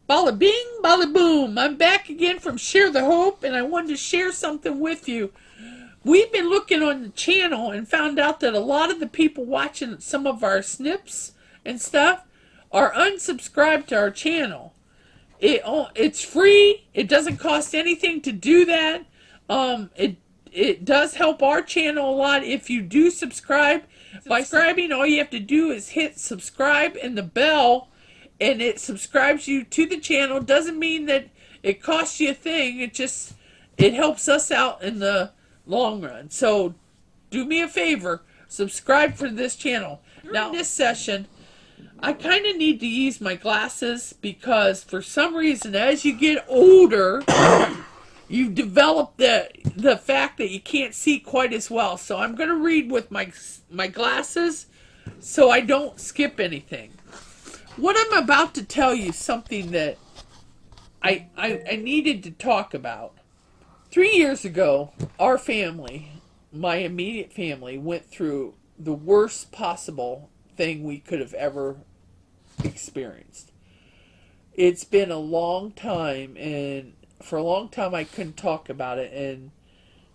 Bada bing, bada boom. I'm back again from Share the Hope, and I wanted to share something with you. We've been looking on the channel and found out that a lot of the people watching some of our snips and stuff are unsubscribed to our channel. It's free. It doesn't cost anything to do that. It does help our channel a lot if you do subscribe. By subscribing, all you have to do is hit subscribe and the bell, and it subscribes you to the channel. Doesn't mean that it costs you a thing. It helps us out in the long run. So do me a favor, subscribe for this channel. Now, in this session, I kind of need to use my glasses because for some reason, as you get older, you develop the fact that you can't see quite as well. So I'm going to read with my glasses so I don't skip anything. What I'm about to tell you is something that I needed to talk about. 3 years ago, our family, my immediate family, went through the worst possible thing we could have ever experienced. It's been a long time, and for a long time I couldn't talk about it. And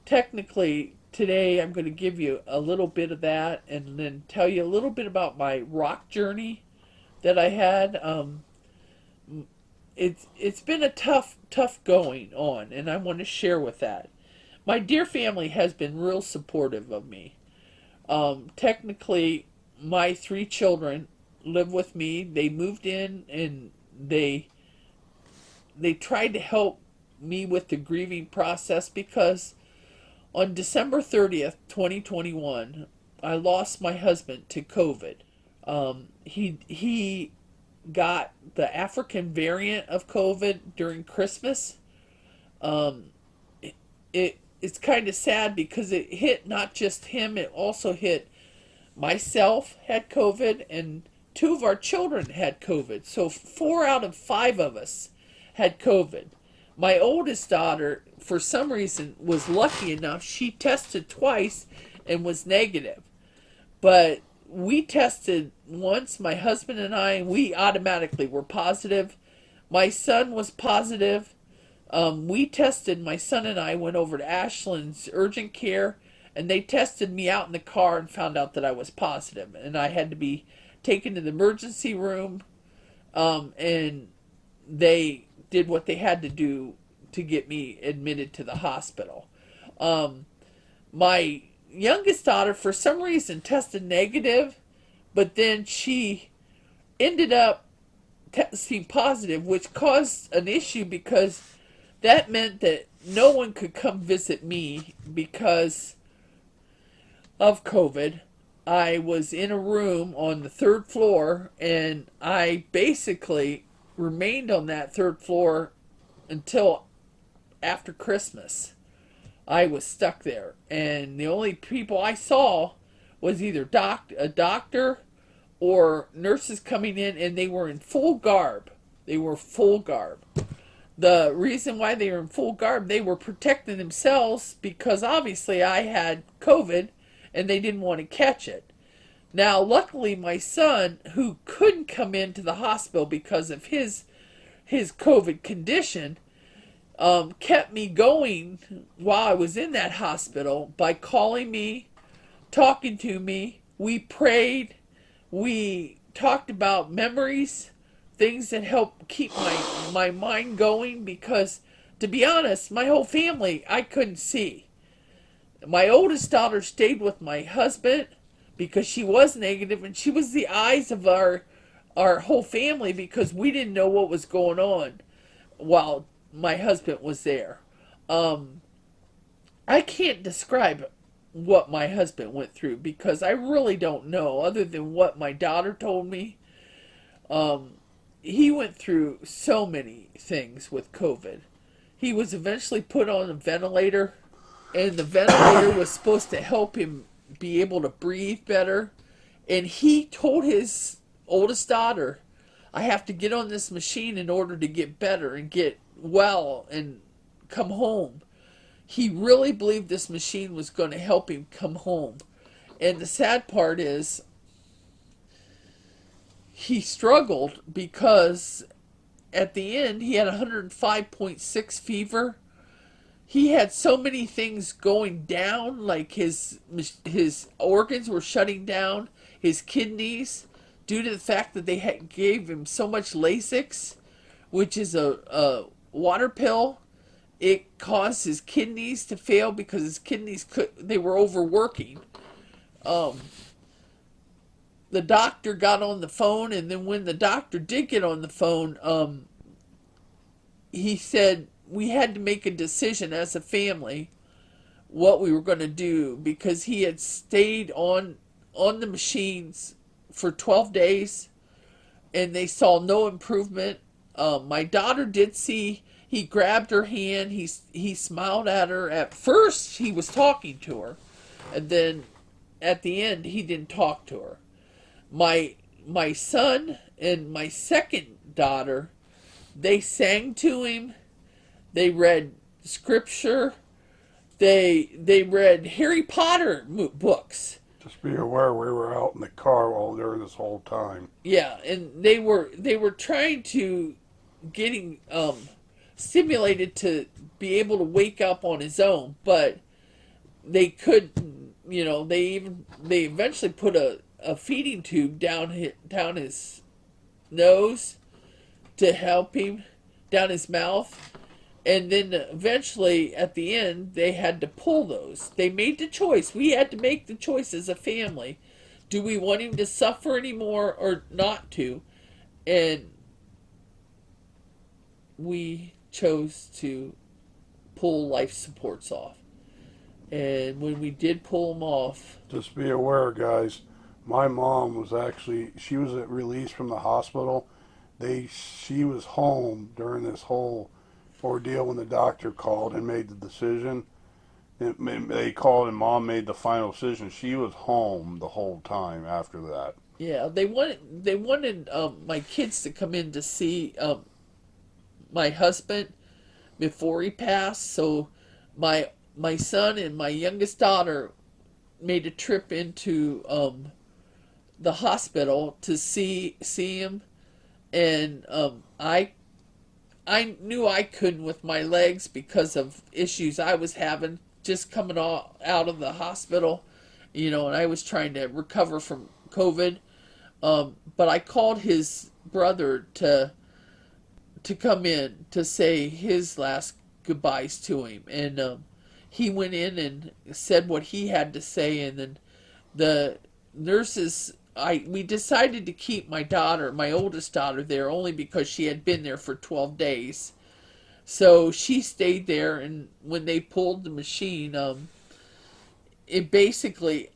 technically, today I'm going to give you a little bit of that and then tell you a little bit about my rock journey that I had. It's been a tough going on, and I want to share with that. My dear family has been real supportive of me. Technically, my 3 children live with me. They moved in, and they tried to help me with the grieving process because on December 30th, 2021, I lost my husband to COVID. He got the African variant of COVID during Christmas. Um, it's kind of sad because it hit not just him, it also hit myself had COVID, and 2 of our children had COVID. So 4 out of 5 of us had COVID. My oldest daughter, for some reason, was lucky enough. She tested twice and was negative. But we tested once, my husband and I, and we automatically were positive. My son was positive. We tested, my son and I went over to Ashland's urgent care, and they tested me out in the car and found out that I was positive. And I had to be taken to the emergency room, and they did what they had to do to get me admitted to the hospital. My youngest daughter, for some reason, tested negative, but then she ended up testing positive, which caused an issue because that meant that no one could come visit me because of COVID. I was in a room on the 3rd floor, and I basically remained on that 3rd floor until after Christmas. I was stuck there, and the only people I saw was either a doctor or nurses coming in, and they were in full garb. They were full garb. The reason why they were in full garb, they were protecting themselves because obviously I had COVID and they didn't want to catch it. Now, luckily, my son, who couldn't come into the hospital because of his COVID condition, kept me going while I was in that hospital by calling me, talking to me. We prayed. We talked about memories, things that help keep my mind going because, to be honest, my whole family, I couldn't see. My oldest daughter stayed with my husband because she was negative, and she was the eyes of our whole family because we didn't know what was going on while my husband was there. I can't describe what my husband went through because I really don't know other than what my daughter told me. He went through so many things with COVID. He was eventually put on a ventilator, and the ventilator was supposed to help him be able to breathe better. And he told his oldest daughter, I have to get on this machine in order to get better and get well and come home. He really believed this machine was going to help him come home. And the sad part is he struggled because at the end, he had 105.6 fever. He had so many things going down, like his organs were shutting down, his kidneys, due to the fact that they gave him so much Lasix, which is a water pill. It caused his kidneys to fail because his kidneys they were overworking. Um, the doctor got on the phone, and then when the doctor did get on the phone, he said we had to make a decision as a family what we were going to do, because he had stayed on the machines for 12 days and they saw no improvement. My daughter did see, he grabbed her hand, he smiled at her. At first he was talking to her, and then at the end he didn't talk to her. My son and my second daughter, they sang to him, they read scripture, they read Harry Potter books. Just be aware we were out in the car all during this whole time. Yeah, and they were trying to getting stimulated to be able to wake up on his own, but they couldn't. You know, they eventually put a feeding tube down his nose to help him, down his mouth. And then eventually, at the end, they had to pull those. They made the choice. We had to make the choice as a family. Do we want him to suffer anymore or not to? And we chose to pull life supports off. And when we did pull them off... Just be aware, guys. My mom was actually, she was released from the hospital. She was home during this whole ordeal when the doctor called and made the decision. They called and Mom made the final decision. She was home the whole time after that. Yeah, they wanted my kids to come in to see my husband before he passed. So my son and my youngest daughter made a trip into the hospital to see him, and I knew I couldn't with my legs because of issues I was having just coming out of the hospital, you know, and I was trying to recover from COVID. But I called his brother to come in to say his last goodbyes to him, and he went in and said what he had to say, and then the nurses, we decided to keep my daughter, my oldest daughter, there only because she had been there for 12 days. So she stayed there, and when they pulled the machine, it basically,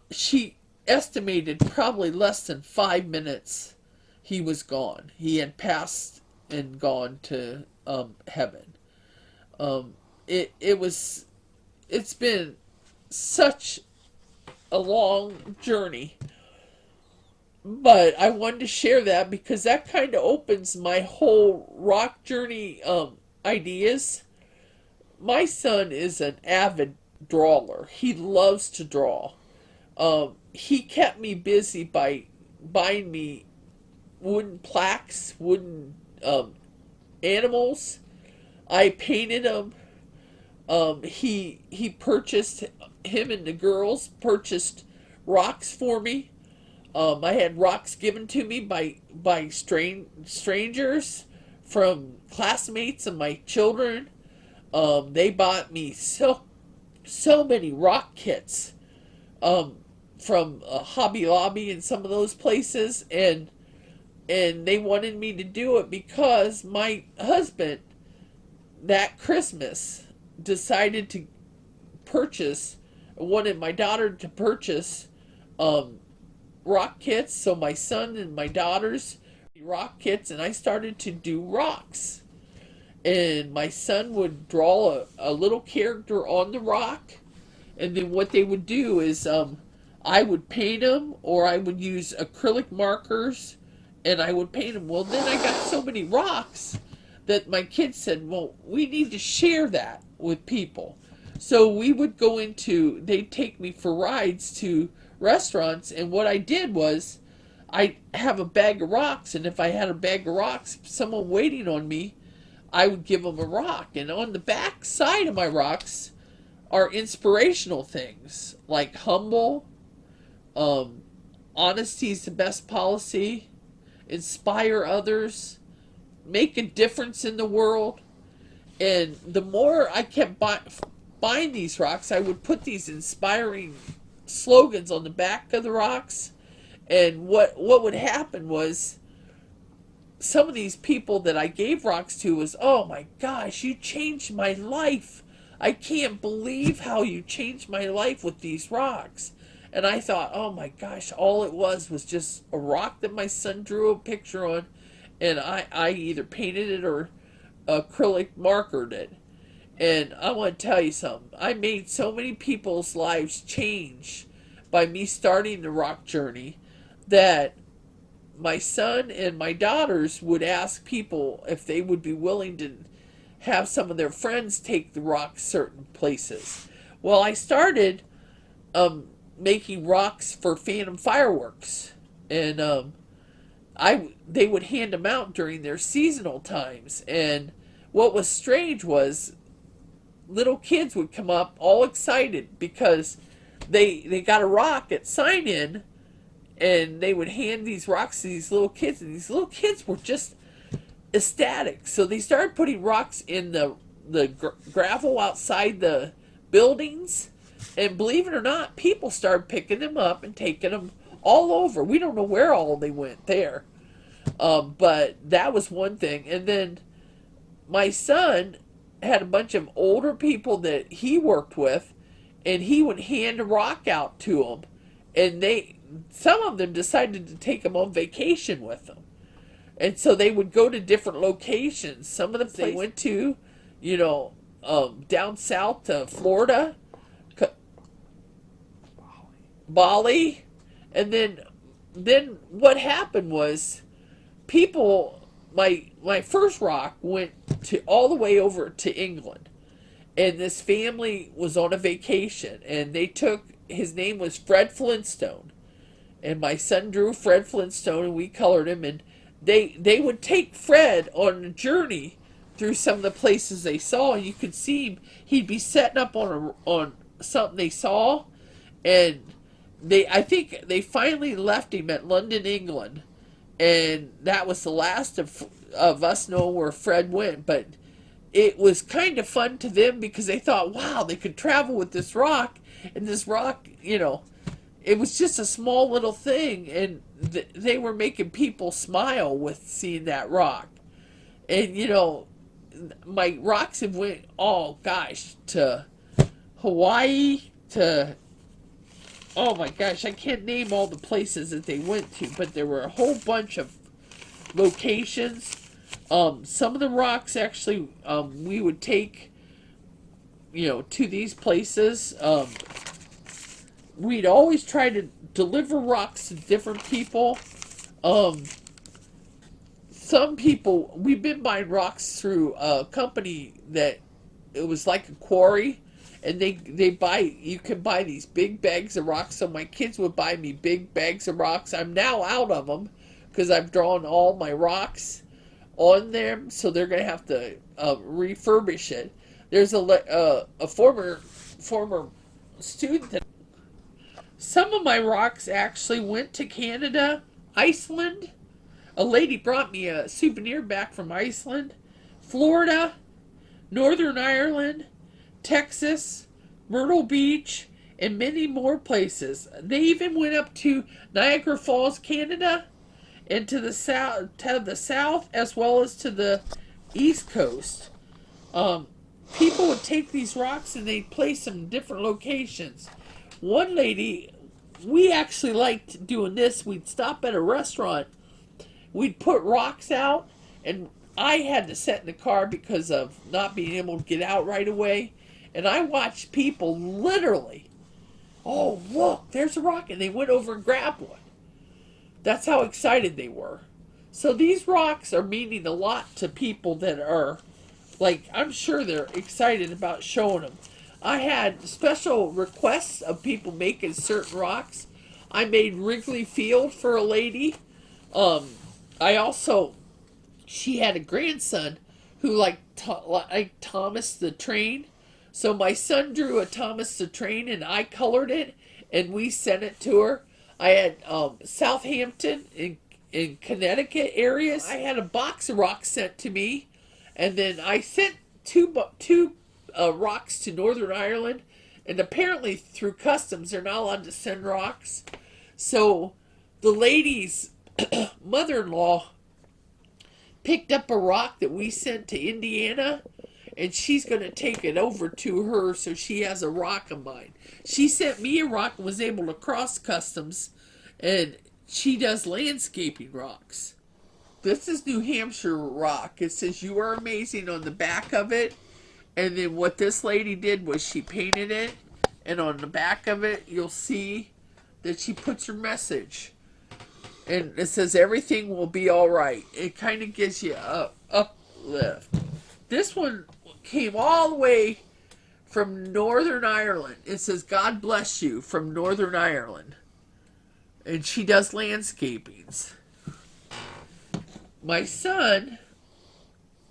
she estimated probably less than 5 minutes he was gone. He had passed and gone to heaven. It's been such a long journey, but I wanted to share that because that kind of opens my whole rock journey ideas. My son is an avid drawer. He loves to draw. He kept me busy by buying me wooden plaques, wooden animals. I painted them. He purchased, him and the girls purchased rocks for me. I had rocks given to me by strangers, from classmates of my children. They bought me so many rock kits from Hobby Lobby and some of those places, and they wanted me to do it because my husband that Christmas decided to wanted my daughter to purchase rock kits. So my son and my daughter's rock kits, and I started to do rocks. And my son would draw a little character on the rock, and then what they would do is I would paint them, or I would use acrylic markers, and I would paint them. Well, then I got so many rocks that my kids said, well, we need to share that with people. So we would they'd take me for rides to restaurants, and what I did was I have a bag of rocks, and if I had a bag of rocks, someone waiting on me, I would give them a rock. And on the back side of my rocks are inspirational things like humble, um, honesty is the best policy, inspire others, make a difference in the world. And the more I kept buying these rocks, I would put these inspiring slogans on the back of the rocks. And what would happen was some of these people that I gave rocks to was, oh my gosh, you changed my life. I can't believe how you changed my life with these rocks. And I thought, oh my gosh, all it was just a rock that my son drew a picture on, and I either painted it or acrylic markered it. And I want to tell you something. I made so many people's lives change by me starting the rock journey that my son and my daughters would ask people if they would be willing to have some of their friends take the rocks certain places. Well, I started making rocks for Phantom Fireworks, and they would hand them out during their seasonal times. And what was strange was little kids would come up all excited because they got a rock at sign in, and they would hand these rocks to these little kids, and these little kids were just ecstatic. So they started putting rocks in the gravel outside the buildings, and believe it or not, people started picking them up and taking them all over. We don't know where all they went there, but that was one thing. And then my son had a bunch of older people that he worked with, and he would hand a rock out to them, and some of them decided to take them on vacation with them. And so they would go to different locations. Some of them they went to, down south to Florida, Bali. And then what happened was people, my first rock went to all the way over to England. And this family was on a vacation, and his name was Fred Flintstone. And my son drew Fred Flintstone, and we colored him, and they would take Fred on a journey through some of the places they saw, and you could see him. He'd be setting up on something they saw, and I think they finally left him at London, England, and that was the last of us knowing where Fred went. But it was kind of fun to them because they thought, wow, they could travel with this rock, and this rock, it was just a small little thing, and they were making people smile with seeing that rock. And my rocks have went, oh gosh, to Hawaii, to, oh my gosh, I can't name all the places that they went to, but there were a whole bunch of locations. Some of the rocks actually we would take to these places. We'd always try to deliver rocks to different people. Some people, we've been buying rocks through a company that it was like a quarry, and you can buy these big bags of rocks. So my kids would buy me big bags of rocks. I'm now out of them because I've drawn all my rocks on them, so they're going to have to refurbish it. There's a former student that some of my rocks actually went to Canada, Iceland. A lady brought me a souvenir back from Iceland, Florida, Northern Ireland, Texas, Myrtle Beach, and many more places. They even went up to Niagara Falls, Canada, and to the south as well as to the East Coast. People would take these rocks and they'd place them in different locations. One lady, we actually liked doing this. We'd stop at a restaurant. We'd put rocks out, and I had to sit in the car because of not being able to get out right away. And I watched people literally, oh, look, there's a rock. And they went over and grabbed one. That's how excited they were. So these rocks are meaning a lot to people that are, I'm sure they're excited about showing them. I had special requests of people making certain rocks. I made Wrigley Field for a lady. I also, she had a grandson who liked Thomas the Train. So my son drew a Thomas the Train and I colored it and we sent it to her. I had Southampton in Connecticut areas. I had a box of rocks sent to me, and then I sent two rocks to Northern Ireland. And apparently through customs, they're not allowed to send rocks. So the lady's mother-in-law picked up a rock that we sent to Indiana, and she's going to take it over to her so she has a rock of mine. She sent me a rock and was able to cross customs, and she does landscaping rocks. This is New Hampshire rock. It says "You are amazing" on the back of it, and then what this lady did was she painted it, and on the back of it you'll see that she puts her message. And it says everything will be all right. It kind of gives you a uplift. This one came all the way from Northern Ireland. It says "God bless you" from Northern Ireland. And she does landscapings. My son,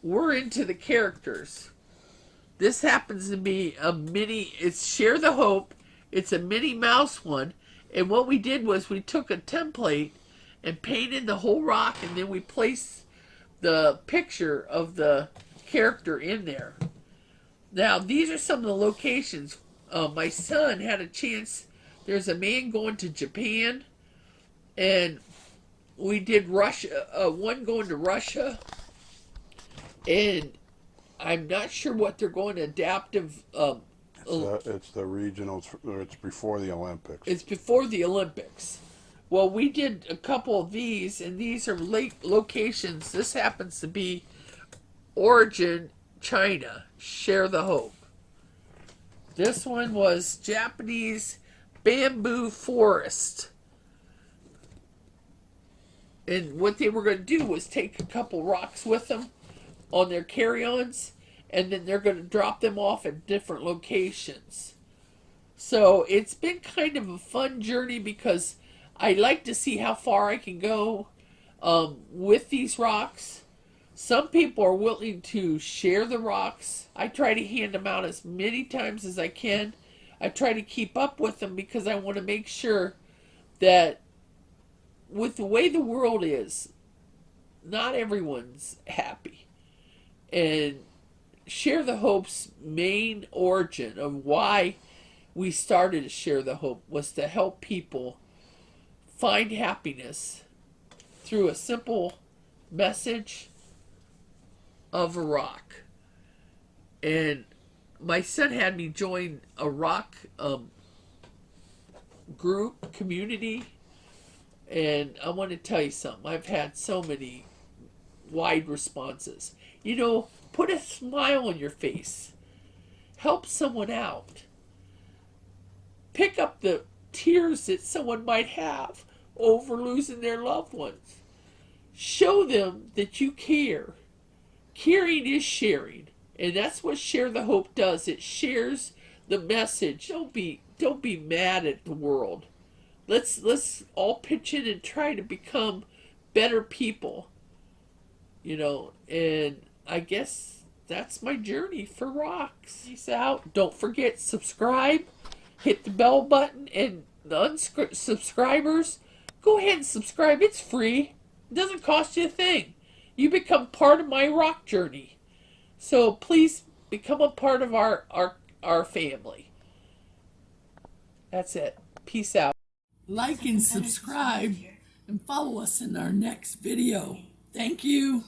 we're into the characters. This happens to be a mini, it's Share the Hope. It's a Minnie Mouse one. And what we did was we took a template and painted the whole rock, and then we placed the picture of the character in there. Now, these are some of the locations. My son had a chance. There's a man going to Japan, and we did Russia, one going to Russia, and I'm not sure what they're going to adaptive. It's the regionals. It's before the Olympics. It's before the Olympics. Well, we did a couple of these, and these are late locations. This happens to be Origin, China. Share the Hope. This one was Japanese bamboo forest. And what they were going to do was take a couple rocks with them on their carry-ons, and then they're going to drop them off at different locations. So it's been kind of a fun journey because I like to see how far I can go with these rocks. Some people are willing to share the rocks. I try to hand them out as many times as I can. I try to keep up with them because I want to make sure that with the way the world is, not everyone's happy. And Share the Hope's main origin of why we started to Share the Hope was to help people find happiness through a simple message of a rock. And my son had me join a rock group, community, and I want to tell you something. I've had so many wide responses. You know, put a smile on your face. Help someone out. Pick up the tears that someone might have over losing their loved ones. Show them that you care. Caring is sharing. And that's what Share the Hope does. It shares the message. Don't be mad at the world. Let's all pitch in and try to become better people. You know, and I guess that's my journey for rocks. Peace out. Don't forget, subscribe, hit the bell button, and the unsubscribers, go ahead and subscribe. It's free. It doesn't cost you a thing. You become part of my rock journey. So please become a part of our family. That's it. Peace out. Like and subscribe and follow us in our next video. Thank you.